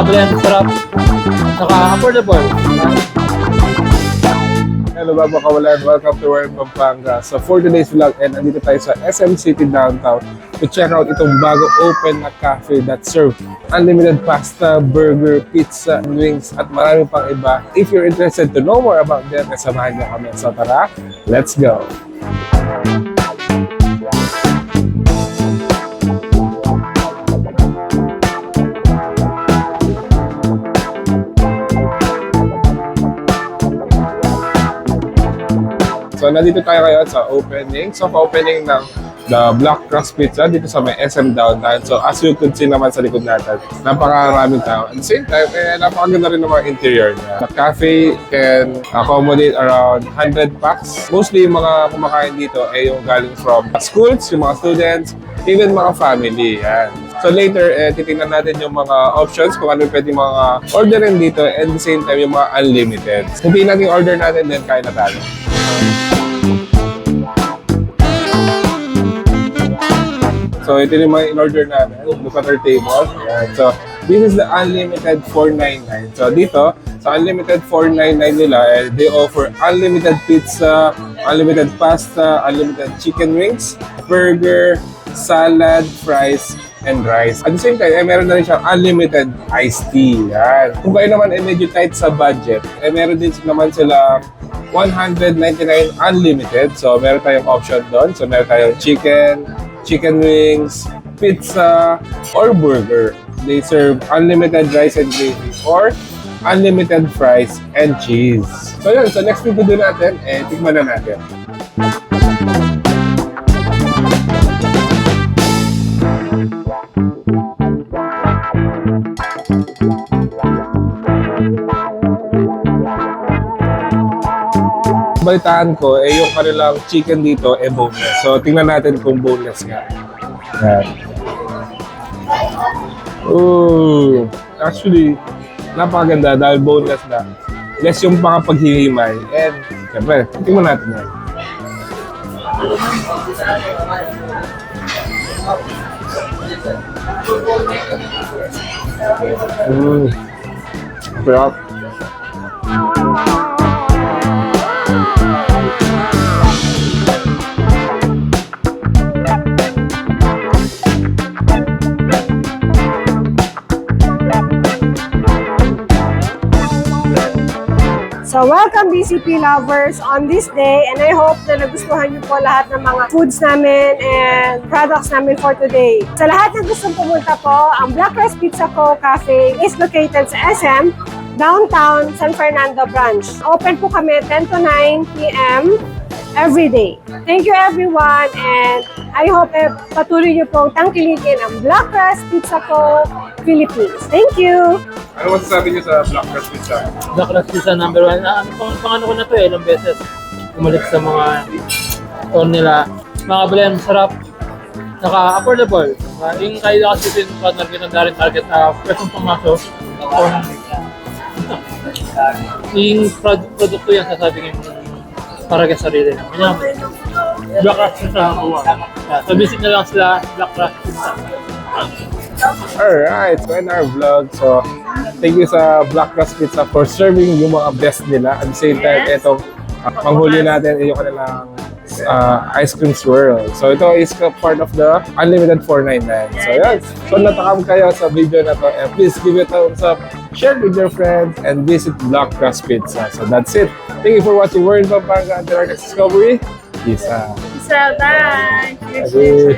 Mga blend, sarap. Saka affordable. Hello mga kawalan, welcome to Pampanga. So for today's vlog, and andito tayo sa SM City Downtown to check out itong bago open na cafe that serve unlimited pasta, burger, pizza, wings, at marami pang iba. If you're interested to know more about them, samahan niyo kami. So tara, let's go! So, nandito tayo ngayon sa opening. So, opening ng the Black Crust Pizza dito sa may SM Downtown. So, as you could see naman sa likod natin, napakaraming tao. At the same time, napakaganda rin ng mga interior niya. The cafe can accommodate around 100 packs. Mostly, yung mga kumakain dito ay yung galing from schools, yung mga students, even mga family. Yan. So later, titingnan natin yung mga options kung ano pwede mga orderin dito, and at the same time yung mga unlimited. Hindi natin order natin, then kain na tayo. So ito yung mga in-order namin. Look at our table. Ayan. So this is the unlimited 499. So dito, sa unlimited 499 nila, they offer unlimited pizza, unlimited pasta, unlimited chicken wings, burger, salad, fries, and rice. At the same time, meron na rin siyang unlimited iced tea. Yan. Kung kayo naman medyo tight sa budget, meron din naman sila 199 unlimited. So meron tayong option doon. So meron tayong chicken wings, pizza, or burger. They serve unlimited rice and gravy or unlimited fries and cheese. So yun, so next video natin, tikman na natin. Balitaan ko, yung kanilang chicken dito, boneless. So, tingnan natin kung boneless nga. Yan. Ooh, actually, napakaganda dahil boneless na. Less yung paghihiwalay. And, siyempre, tingnan natin yan. Sarap. So, welcome BCP lovers on this day, and I hope na nagustuhan niyo po lahat ng mga foods namin and products namin for today. Sa lahat ng gustong pumunta po, ang Black Crust Pizza Co. Cafe is located sa SM, Downtown, San Fernando branch. Open po kami 10 to 9 p.m. every day. Thank you everyone, and I hope patuloy niyo pong tangkilikin ang Black Crust Pizza Co. Philippines. Thank you! Ano masasabi niyo sa Black Crust Pizza? Black Crust Pizza number 1. Pang-ano ko na to ilang beses. Umalik sa mga store nila. Mga blend, sarap. Saka affordable. Yung kaya kasi yung partner kita rin target na presong pumasok. Yung produkto yan, sasabi yung para sa sarili. Black Crust Pizza. So visit na lang sila, Black Crust Pizza. Alright, so in our vlog, so thank you sa Black Crust Pizza for serving yung mga best nila. At the same time, itong panghuli natin yung kanilang ice cream swirl. So ito is part of the unlimited 499. So yan, so natakam kayo sa video na to, please give it a thumbs up, share with your friends, and visit Black Crust Pizza. So that's it. Thank you for watching. We're in Pampanga until our next discovery. Peace out. Peace out, bye! Okay.